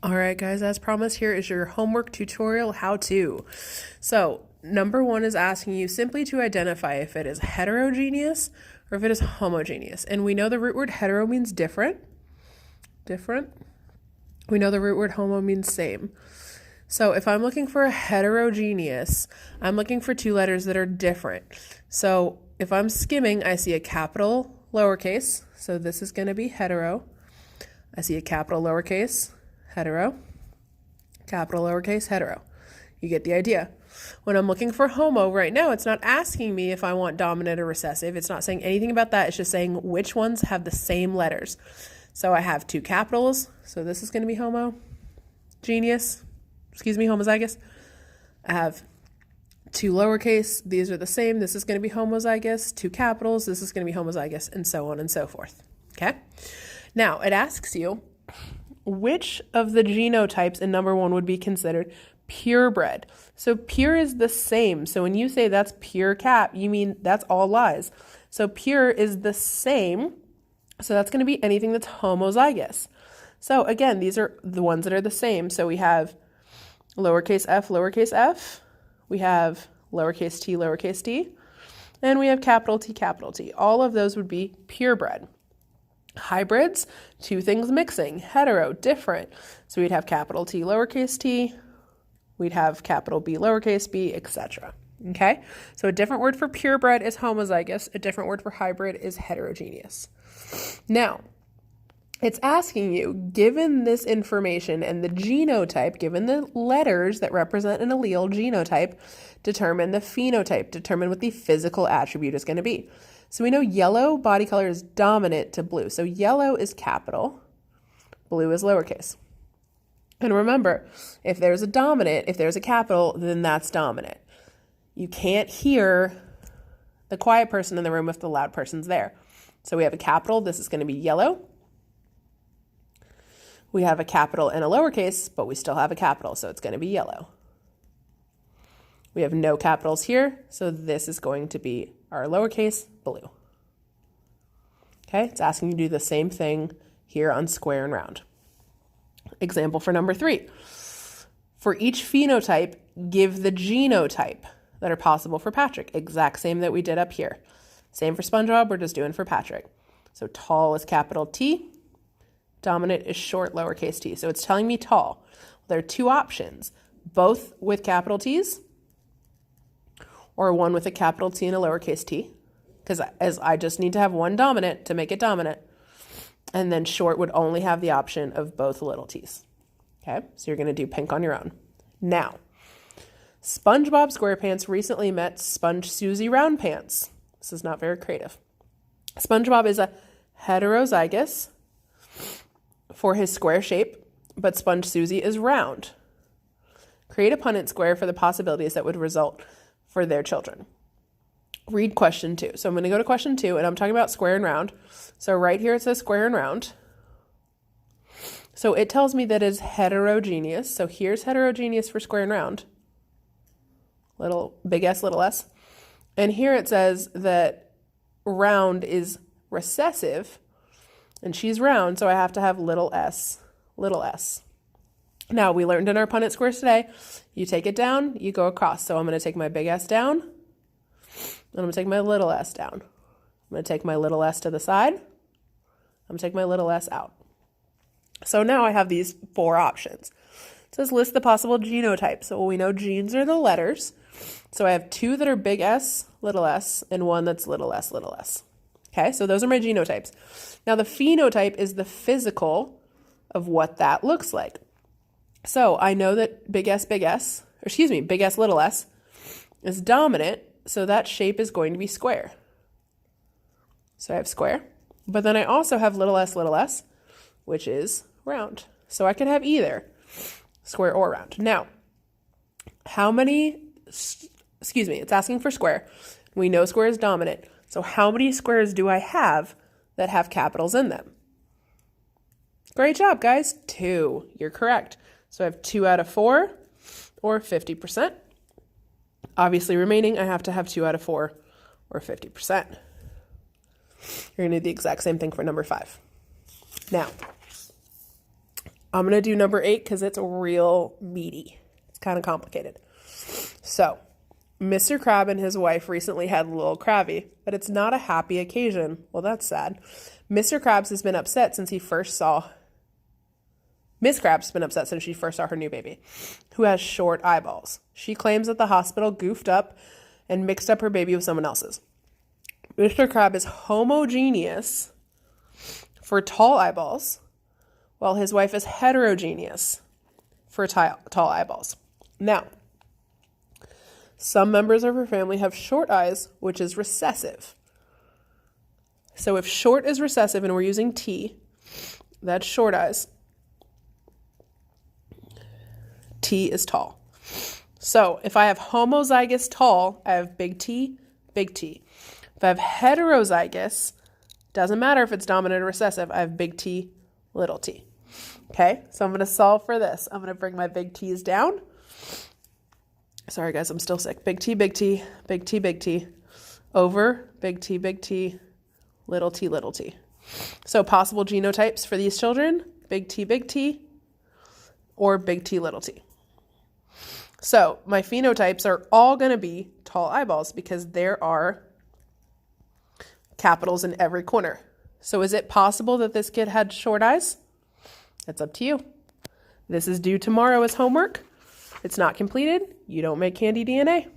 All right, guys, as promised, here is your homework tutorial how-to. So, number one is asking you simply to identify if it is heterogeneous or if it is homogeneous. And we know the root word hetero means different. Different. We know the root word homo means same. So if I'm looking for a heterogeneous, I'm looking for two letters that are different. So if I'm skimming, I see a capital lowercase. So this is going to be hetero. I see a capital lowercase hetero, capital lowercase hetero. You get the idea. When I'm looking for homo right now, it's not asking me if I want dominant or recessive. It's not saying anything about that. It's just saying which ones have the same letters. So I have two capitals. So this is going to be homozygous. I have two lowercase. These are the same. This is going to be homozygous. Two capitals. This is going to be homozygous, and so on and so forth. Okay? Now, it asks you, which of the genotypes in number one would be considered purebred? So pure is the same. So when you say that's pure cap, you mean that's all lies. So pure is the same. So that's going to be anything that's homozygous. So again, these are the ones that are the same. So we have lowercase f, we have lowercase t, and we have capital T. All of those would be purebred. Hybrids, two things mixing, hetero, different. So we'd have capital T, lowercase t, we'd have capital B, lowercase b, etc. Okay? So a different word for purebred is homozygous, a different word for hybrid is heterogeneous. Now, it's asking you, given this information and the genotype, given the letters that represent an allele genotype, determine the phenotype, determine what the physical attribute is going to be. So we know yellow body color is dominant to blue. So yellow is capital, blue is lowercase. And remember, if there's a dominant, if there's a capital, then that's dominant. You can't hear the quiet person in the room if the loud person's there. So we have a capital, this is going to be yellow. We have a capital and a lowercase, but we still have a capital, so it's going to be yellow. We have no capitals here, so this is going to be our lowercase, blue. Okay, it's asking you to do the same thing here on square and round. Example for number 3. For each phenotype, give the genotype that are possible for Patrick. Exact same that we did up here. Same for SpongeBob, we're just doing for Patrick. So tall is capital T, dominant is short lowercase t. So it's telling me tall. There are two options, both with capital T's or one with a capital T and a lowercase t, because as I just need to have one dominant to make it dominant, and then short would only have the option of both little t's. Okay, so you're going to do pink on your own. Now, SpongeBob SquarePants recently met Sponge Susie Roundpants. This is not very creative. SpongeBob is a heterozygous for his square shape, but Sponge Susie is round. Create a Punnett square for the possibilities that would result for their children. Read question 2. So I'm going to go to question 2, and I'm talking about square and round. So right here it says square and round. So it tells me that it's heterogeneous. So here's heterogeneous for square and round. Big S, little s. And here it says that round is recessive, and she's round, so I have to have little s. Now, we learned in our Punnett squares today, you take it down, you go across. So I'm going to take my big S down, and I'm going to take my little s down. I'm going to take my little s to the side. I'm going to take my little s out. So now I have these 4 options. It says list the possible genotypes. So we know genes are the letters. So I have 2 that are big S, little s, and 1 that's little s. Okay, so those are my genotypes. Now the phenotype is the physical of what that looks like. So I know that big S, big S little s is dominant, so that shape is going to be square. So I have square, but then I also have little s, which is round. So I could have either square or round. Now, it's asking for square. We know square is dominant. So how many squares do I have that have capitals in them? Great job, guys. 2. You're correct. So I have 2 out of 4, or 50%. Obviously remaining, I have to have 2 out of 4, or 50%. You're going to do the exact same thing for number 5. Now, I'm going to do number 8 because it's real meaty. It's kind of complicated. So, Mr. Crab and his wife recently had a little crabby, but it's not a happy occasion. Well, that's sad. Mr. Krabs has been upset since he first saw... Miss Krabs has been upset since she first saw her new baby, who has short eyeballs. She claims that the hospital goofed up and mixed up her baby with someone else's. Mr. Crab is homogeneous for tall eyeballs, while his wife is heterogeneous for tall eyeballs. Now, some members of her family have short eyes, which is recessive. So if short is recessive and we're using T, that's short eyes. T is tall. So if I have homozygous tall, I have big T, big T. If I have heterozygous, doesn't matter if it's dominant or recessive, I have big T, little t. Okay, so I'm going to solve for this. I'm going to bring my big T's down. Sorry, guys, I'm still sick. Big T, big T, big T, big T, over big T, little t, little t. So possible genotypes for these children, big T, or big T, little t. So my phenotypes are all going to be tall eyeballs because there are capitals in every corner. So is it possible that this kid had short eyes? That's up to you. This is due tomorrow as homework. It's not completed. You don't make candy DNA.